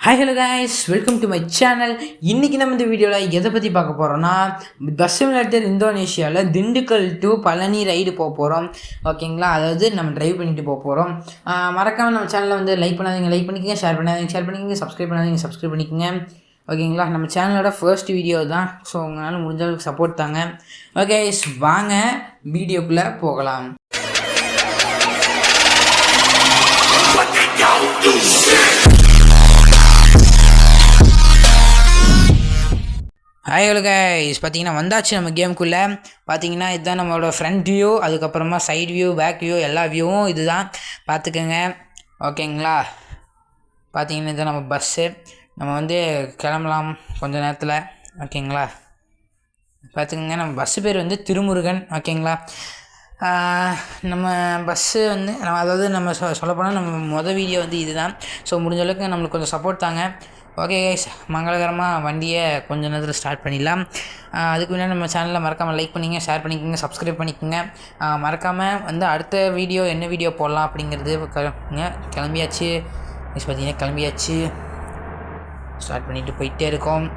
Hi hello guys, welcome to my channel. இன்றைக்கி நம்ம இந்த வீடியோவில் எதை பற்றி பார்க்க போகிறோன்னா, பஸ் சிமுலேட்டர் இந்தோனேஷியாவில் திண்டுக்கல் டு பழனி ரைடு போக போகிறோம். ஓகேங்களா, அதாவது நம்ம ட்ரைவ் பண்ணிட்டு போக போகிறோம். மறக்காமல் நம்ம சேனலை வந்து லைக் பண்ணாதீங்க, லைக் பண்ணிக்கோங்க, ஷேர் பண்ணிக்கோங்க, சப்ஸ்கிரைப் பண்ணாதீங்க, சப்ஸ்கிரைப் பண்ணிக்கோங்க. ஓகேங்களா, நம்ம சேனலோட ஃபர்ஸ்ட் வீடியோ தான். ஸோ உங்களால் முடிஞ்ச அளவுக்கு சப்போர்ட் தாங்க. ஓகே, வாங்க வீடியோக்குள்ளே போகலாம். ஹாய் ஹலோ கைஸ், பார்த்தீங்கன்னா வந்தாச்சு நம்ம கேமுக்குள்ளே. பார்த்தீங்கன்னா இதுதான் நம்மளோட ஃப்ரண்ட் வியூ, அதுக்கப்புறமா சைட் வியூ, பேக் வியூ, எல்லா வியூவும் இது தான் பார்த்துக்கோங்க. ஓகேங்களா, பார்த்தீங்கன்னா இதுதான் நம்ம பஸ்ஸு. நம்ம வந்து கிளம்பலாம் கொஞ்சம் நேரத்தில். ஓகேங்களா, பார்த்துக்கோங்க. நம்ம பஸ்ஸு பேர் வந்து திருமுருகன். ஓகேங்களா, நம்ம பஸ்ஸு வந்து அதாவது நம்ம சொல்லப்போனால் நம்ம வீடியோ வந்து இது தான். ஸோ முடிஞ்ச அளவுக்கு நம்மளுக்கு கொஞ்சம் சப்போர்ட் தாங்க. ஓகே கைஸ், மங்களகரமாக வண்டியை கொஞ்சம் நேரத்தில் ஸ்டார்ட் பண்ணிடலாம். அதுக்கு முன்னாடி நம்ம சேனலில் மறக்காமல் லைக் பண்ணிங்க, ஷேர் பண்ணிக்கோங்க, சப்ஸ்கிரைப் பண்ணிக்கோங்க. மறக்காமல் வந்து அடுத்த வீடியோ என்ன வீடியோ போடலாம் அப்படிங்கிறது கிளம்பியாச்சு. பார்த்தீங்கன்னா கிளம்பியாச்சு, ஸ்டார்ட் பண்ணிவிட்டு போயிட்டே இருக்கோம்.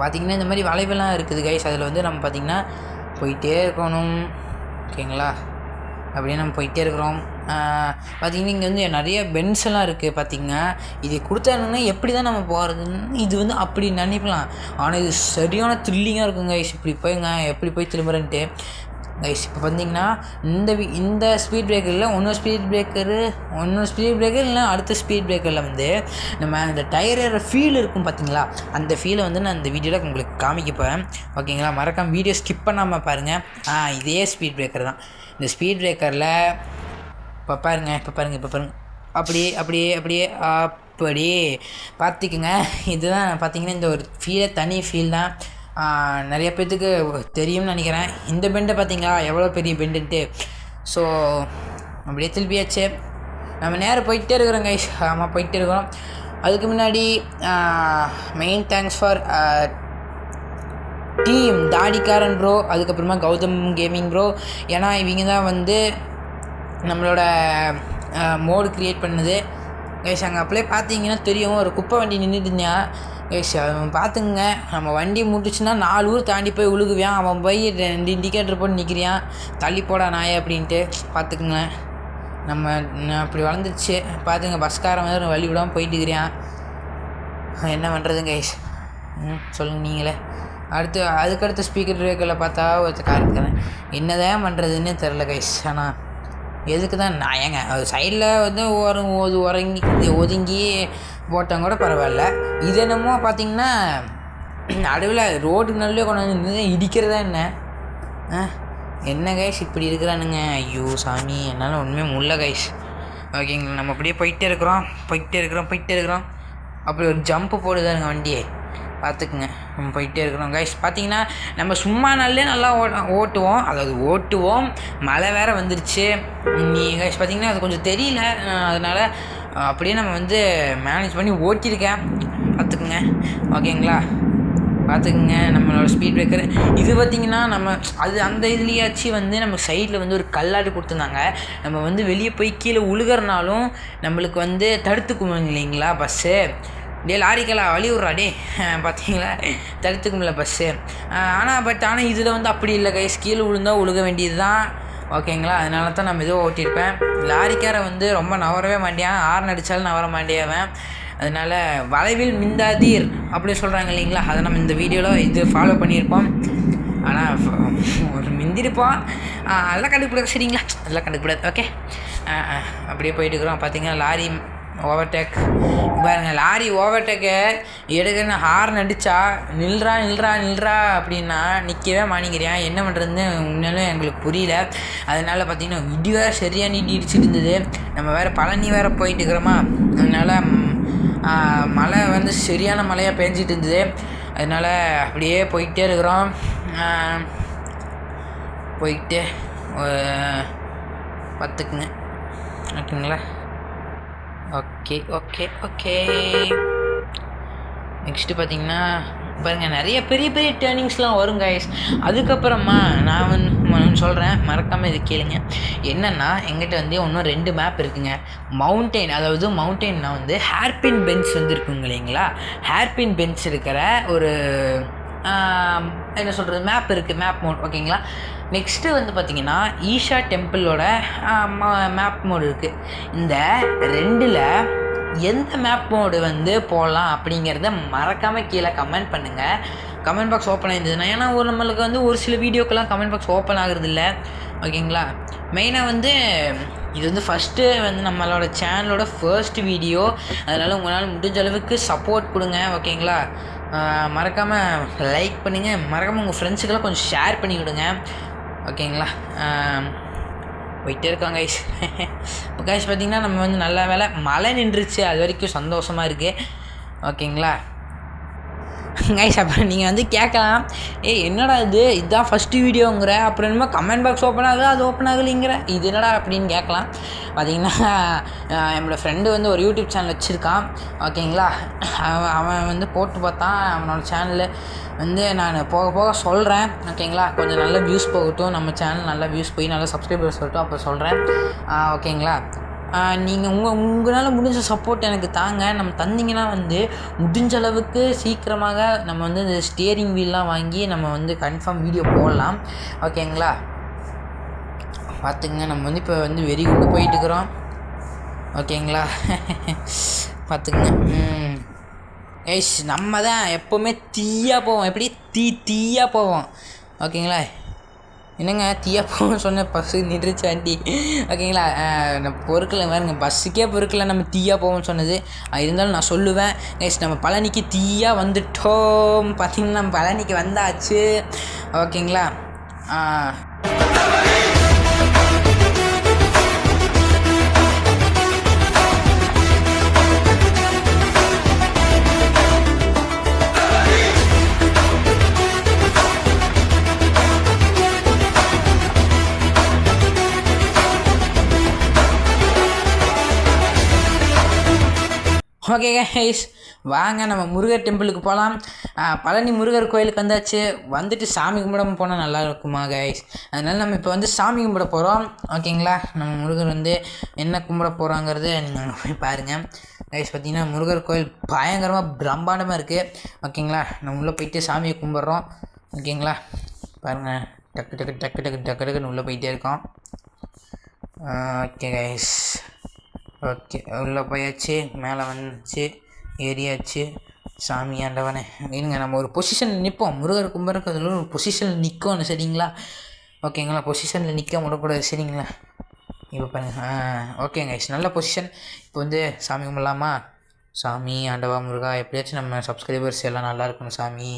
பார்த்திங்கன்னா இந்த மாதிரி வளைவெல்லாம் இருக்குது கைஸ், அதில் வந்து நம்ம பார்த்திங்கன்னா போயிட்டே இருக்கணும். ஓகேங்களா, அப்படியே நம்ம போயிட்டே இருக்கிறோம். பார்த்திங்கன்னா இங்கே வந்து நிறைய பென்ஸ் எல்லாம் இருக்குது. பார்த்திங்கன்னா இது கொடுத்தாங்கன்னா எப்படி தான் நம்ம போகிறதுன்னு இது வந்து அப்படி நினைக்கலாம். ஆனால் இது சரியான த்ரில்லிங்காக இருக்குங்க கைஸ். இப்படி போய்ங்க எப்படி போய் திரும்புறேன்ட்டு கைஸ். இப்போ பார்த்திங்கன்னா இந்த ஸ்பீட் பிரேக்கரில் இன்னொரு ஸ்பீட் பிரேக்கர் இல்லை அடுத்த ஸ்பீட் பிரேக்கரில் வந்து நம்ம அந்த டயரோட ஃபீல் இருக்கும் பார்த்திங்களா, அந்த ஃபீலை வந்து நான் இந்த வீடியோவில் உங்களுக்கு காமிக்கப்பேன். ஓகேங்களா, மறக்காமல் வீடியோ ஸ்கிப் பண்ணாமல் பாருங்கள். இதே ஸ்பீட் பிரேக்கர் தான். இந்த ஸ்பீட் பிரேக்கரில் இப்போ பாருங்கள் அப்படியே பார்த்துக்குங்க. இதுதான் பார்த்திங்கன்னா இந்த ஒரு தனி ஃபீல் தான். நிறைய பேர்த்துக்கு தெரியும்னு நினைக்கிறேன். இந்த பெண்டை பார்த்திங்களா எவ்வளோ பெரிய பெண்டுன்ட்டு. ஸோ அப்படியே திருப்பியாச்சு, நம்ம நேரம் போயிட்டே இருக்கிறோம் கைஸ். ஆமாம், போயிட்டே இருக்கிறோம். அதுக்கு முன்னாடி main thanks for team Thadikaran bro, அதுக்கப்புறமா கௌதம் கேமிங் ப்ரோ. ஏன்னா இவங்க தான் வந்து நம்மளோட மோடு க்ரியேட் பண்ணுது கைஸ். அங்கே அப்படியே பார்த்தீங்கன்னா தெரியும், ஒரு குப்பை வண்டி நின்றுட்டுருந்தா கைஸ். அவன் பார்த்துங்க, நம்ம வண்டி முட்டுச்சுன்னா 4 ஊர் தாண்டி போய் உழுகுவான். அவன் போய் 2 இண்டிகேட்டர் போட்டு நிற்கிறியான், தள்ளி போடா நாயை அப்படின்ட்டு. பார்த்துக்குங்க, நம்ம அப்படி வளர்ந்துருச்சு. பார்த்துங்க, பஸ்காரன் வந்து வழி விடாமல் போயிட்டு இருக்கிறான். என்ன பண்ணுறதுங்க கைஸ், சொல்லுங்கள் நீங்களே. அதுக்கடுத்த ஸ்பீக்கர் பிரேக்கரில் பார்த்தா ஒரு கார் இருக்கிறேன். என்ன தான் பண்ணுறதுன்னு தெரில கைஸ். ஆனால் எதுக்கு தான் நான் ஏங்க அது சைடில் வந்து ஒதுங்கி போட்டால் கூட பரவாயில்ல. இது என்னமோ பார்த்திங்கன்னா நடுவில் ரோடுக்கு நல்ல கொண்டு வந்து இடிக்கிறதா என்ன கைஸ் இப்படி இருக்கிறானுங்க. ஐயோ சாமி, என்னால் ஒன்றுமே முடியல கைஸ். ஓகேங்களா, நம்ம அப்படியே போயிட்டே இருக்கிறோம். அப்படி ஒரு ஜம்ப்பு போடுதாருங்க வண்டியை, பார்த்துக்குங்க. நம்ம போயிட்டே இருக்கிறோம் கைஸ். பார்த்திங்கன்னா நம்ம சும்மா நாள்லேயே நல்லா ஓட்டுவோம். மழை வேறு வந்துருச்சு கைஸ். பார்த்திங்கன்னா அது கொஞ்சம் தெரியல, அதனால் அப்படியே நம்ம வந்து மேனேஜ் பண்ணி ஓட்டியிருக்கேன். பார்த்துக்குங்க. ஓகேங்களா, பார்த்துக்குங்க. நம்மளோட ஸ்பீட் பிரேக்கர் இது பார்த்திங்கன்னா நம்ம அந்த இதுலேயாச்சும் வந்து நம்ம சைடில் வந்து ஒரு கல்லாட்டு கொடுத்துருந்தாங்க. நம்ம வந்து வெளியே போய் கீழே உழுகிறனாலும் நம்மளுக்கு வந்து தடுத்துக்கும் இல்லைங்களா பஸ்ஸு. லாரிக்கெல்லாம் வழி விட்றா பார்த்தீங்களா, தடுத்துக்கும்ல பஸ்ஸு. ஆனால் இதில் வந்து அப்படி இல்லை கைஸ், கீழே விழுந்தால் உழுக வேண்டியது தான். ஓகேங்களா, அதனால தான் நம்ம இதுவும் ஓட்டியிருப்பேன். லாரிக்காரை வந்து ரொம்ப நவரவே மாட்டேன், ஹார்ன் அடித்தாலும் நவர மாட்டேன். அதனால் வளைவில் மிந்தாதீர் அப்படி சொல்கிறாங்க இல்லைங்களா, அதை நம்ம இந்த வீடியோவில் ஃபாலோ பண்ணியிருப்போம். ஆனால் ஒரு மிந்திருப்போம், அதெல்லாம் கண்டுபிடிக்க சரிங்களா, அதெல்லாம் கண்டுபிடாது. ஓகே, அப்படியே போயிட்டு இருக்கிறோம். பார்த்திங்கன்னா லாரி ஓவர்டேக் பாருங்கள். லாரி ஓவர்டேக்கை எடுக்கன்னு ஹார்ன் அடித்தா நில்றா அப்படின்னா நிற்கவே மாட்டேங்கிறான். என்ன பண்ணுறதுன்னு உண்மையிலும் எங்களுக்கு புரியல. அதனால் பார்த்திங்கன்னா இடி வேறு சரியான இடி இடிச்சுட்டு இருந்தது. நம்ம வேறு பழனி வேறு போயிட்டு இருக்கிறோமா, அதனால் மழை வந்து சரியான மழையாக பேஞ்சிட்டு இருந்தது. அதனால் அப்படியே போயிட்டே இருக்கிறோம். போயிட்டு பார்த்துக்குங்க. ஓகேங்களா, ஓகே. நெக்ஸ்ட்டு பார்த்திங்கன்னா பாருங்கள் நிறைய பெரிய பெரிய டேர்னிங்ஸ்லாம் வரும் கைஸ். அதுக்கப்புறமா நான் வந்து சொல்கிறேன், மறக்காமல் இது கேளுங்க. என்னென்னா எங்கிட்ட வந்து இன்னும் 2 மேப் இருக்குங்க. மவுண்டெயின், அதாவது மவுண்டெயின்னா வந்து ஹேர்பின் பென்ச் வந்து இருக்குங்க இல்லைங்களா. ஹேர்பின் பென்ச் இருக்கிற ஒரு என்ன சொல்கிறது மேப் இருக்குது, மேப் மோட். ஓகேங்களா. நெக்ஸ்ட்டு வந்து பார்த்திங்கன்னா ஈஷா டெம்பிளோட மேப் மோடு இருக்குது. இந்த 2ல் எந்த மேப் மோடு வந்து போடலாம் அப்படிங்கிறத மறக்காமல் கீழே கமெண்ட் பண்ணுங்கள். கமெண்ட் பாக்ஸ் ஓப்பன் ஆகிருந்ததுன்னா, ஏன்னா நம்மளுக்கு வந்து ஒரு சில வீடியோக்கெல்லாம் கமெண்ட் பாக்ஸ் ஓப்பன் ஆகுறதில்ல. ஓகேங்களா. மெயினாக வந்து இது வந்து ஃபஸ்ட்டு வந்து நம்மளோட சேனலோட ஃபர்ஸ்ட் வீடியோ. அதனால் உங்களால் முடிஞ்ச அளவுக்கு சப்போர்ட் கொடுங்க. ஓகேங்களா. மறக்காமல் லைக் பண்ணுங்கள். மறக்காமல் உங்கள் ஃப்ரெண்ட்ஸுக்கெல்லாம் கொஞ்சம் ஷேர் பண்ணி விடுங்க. ஓகேங்களா. போயிட்டே இருக்கோம் கைஸ். இப்போ கைஸ் பார்த்திங்கன்னா நம்ம வந்து நல்ல வேலை மழை நின்றுச்சு, அது வரைக்கும் சந்தோஷமாக இருக்குது. ஓகேங்களா கைஸ். அப்புறம் நீங்கள் வந்து கேட்கலாம், என்னடா இதுதான் ஃபஸ்ட்டு வீடியோங்கிற, அப்புறம் என்னமோ கமெண்ட் பாக்ஸ் ஓப்பன் ஆகுது, அது ஓப்பன் ஆகலைங்கிற, இது என்னடா அப்படின்னு கேட்கலாம். பார்த்திங்கன்னா என்னோடய ஃப்ரெண்டு வந்து ஒரு யூடியூப் சேனல் வச்சுருக்கான். ஓகேங்களா. அவன் வந்து போட்டு பார்த்தான். அவனோட சேனலு வந்து நான் போக போக சொல்கிறேன். ஓகேங்களா. கொஞ்சம் நல்ல வியூஸ் போகட்டும், நம்ம சேனல் நல்லா வியூஸ் போய் நல்லா சப்ஸ்கிரைபர்ஸ் வரட்டும், அப்போ சொல்கிறேன். ஓகேங்களா. நீங்கள் உங்களால் முடிஞ்ச சப்போர்ட் எனக்கு தாங்க. நம்ம தந்திங்கன்னா வந்து முடிஞ்ச அளவுக்கு சீக்கிரமாக நம்ம வந்து இந்த ஸ்டியரிங் வீல்லாம் வாங்கி நம்ம வந்து கன்ஃபார்ம் வீடியோ போடலாம். ஓகேங்களா. பார்த்துக்குங்க, நம்ம வந்து இப்போ வந்து வெறி கொண்டு போயிட்டுருக்குறோம். ஓகேங்களா. பார்த்துக்குங்க. கைஸ் நம்ம தான் எப்போவுமே தீயாக போவோம். எப்படி தீயாக போவோம். ஓகேங்களா. என்னங்க தீயா போகணும்னு சொன்ன பஸ்ஸு நின்றுச்சு வண்டி. ஓகேங்களா. நம்ம பொறுக்கலை பாருங்க, பஸ்ஸுக்கே பொறுக்கலை நம்ம தீயா போவோம்னு சொன்னது. இருந்தாலும் நான் சொல்லுவேன் கைஸ், நம்ம பழனிக்கு தீயாக வந்துட்டோம். பார்த்திங்கன்னா நம்ம பழனிக்கு வந்தாச்சு. ஓகேங்களா. ஓகே கைஸ், வாங்க நம்ம முருகர் டெம்பிளுக்கு போகலாம். பழனி முருகர் கோயிலுக்கு வந்தாச்சு. வந்துட்டு சாமி கும்பிடாமல் போனால் நல்லா இருக்குமா கைஸ். அதனால் நம்ம இப்போ வந்து சாமி கும்பிட போகிறோம். ஓகேங்களா. நம்ம முருகர் வந்து என்ன கும்பிட போகிறாங்கிறது நீங்கள் போய் பாருங்கள் கைஸ். பார்த்திங்கன்னா முருகர் கோயில் பயங்கரமாக பிரம்மாண்டமாக இருக்குது. ஓகேங்களா. நம்ம உள்ளே போயிட்டு சாமியை கும்பிட்றோம். ஓகேங்களா. பாருங்கள், டக்கு டக்கு டக்கு டக்கு டக்கு டக்குன்னு உள்ளே போயிட்டே இருக்கோம். Okay guys. ஓகே, உள்ளே போயாச்சு, மேலே வந்துச்சு, ஏறியாச்சு. சாமி ஆண்டவனே இருங்க, நம்ம ஒரு பொசிஷனில் நிற்போம். முருகர் கும்பிட்றதுக்கு அதில் ஒரு பொசிஷனில் நிற்கணும். சரிங்களா. ஓகேங்களா. பொசிஷனில் நிற்க விடக்கூடாது. சரிங்களா. இப்போ பாருங்கள். ஓகே கைஸ், நல்ல பொசிஷன். இப்போ வந்து சாமி கும்பிடலாமா. சாமி ஆண்டவா முருகா, எப்படியாச்சும் நம்ம சப்ஸ்கிரைபர்ஸ் எல்லாம் நல்லா இருக்கணும் சாமி.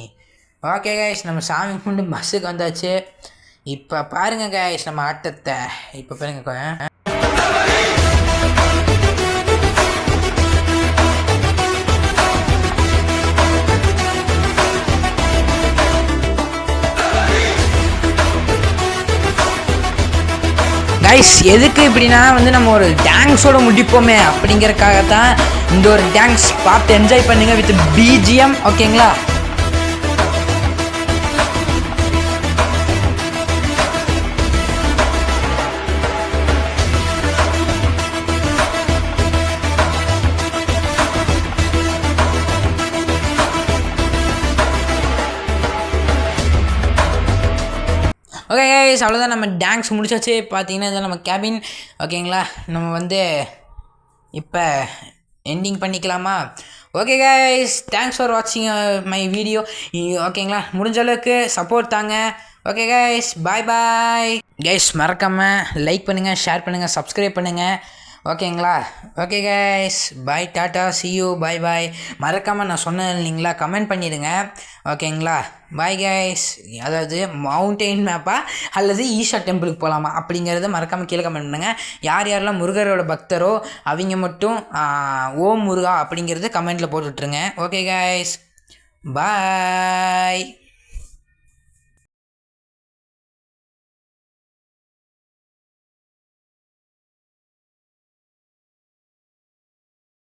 ஓகே கைஸ், நம்ம சாமி கும்பிட்டு பஸ்ஸுக்கு வந்தாச்சு. இப்போ பாருங்கள் கைஸ் நம்ம ஆட்டத்தை. இப்போ பாருங்க, கைஸ் எதுக்கு இப்படின்னா வந்து நம்ம ஒரு டான்ஸோட முடிப்போமே அப்படிங்கிறதுக்காக தான் இந்த ஒரு டான்ஸ் பார்த்து என்ஜாய் பண்ணுங்க வித் பிஜிஎம். ஓகேங்களா. ஓகே கைஸ், அவ்வளோதான், நம்ம டான்ஸ் முடிச்சாச்சு. பார்த்தீங்கன்னா இதான் நம்ம கேபின். ஓகேங்களா. நம்ம வந்து இப்போ எண்டிங் பண்ணிக்கலாமா. ஓகே கைஸ், தேங்க்ஸ் ஃபார் வாட்சிங் மை வீடியோ. ஓகேங்களா. முடிஞ்ச அளவுக்கு சப்போர்ட் தாங்க. Okay guys, bye bye guys. மறக்காமல் லைக் பண்ணுங்கள், ஷேர் பண்ணுங்கள், சப்ஸ்கிரைப் பண்ணுங்கள். ஓகேங்களா. Okay guys, bye, tata, see you, bye bye. மறக்காமல் நான் சொன்னேன் இல்லைங்களா, கமெண்ட் பண்ணிடுங்க. ஓகேங்களா. Bye guys. அதாவது மவுண்டெயின் மேப்பா அல்லது ஈஷா டெம்பிளுக்கு போகலாமா அப்படிங்கிறத மறக்காமல் கீழே கமெண்ட் பண்ணுங்கள். யார் யாரெல்லாம் முருகரோட பக்தரோ அவங்க மட்டும் ஓம் முருகா அப்படிங்கிறது கமெண்ட்டில் போட்டுவிட்ருங்க. ஓகே கைஸ், பாய்.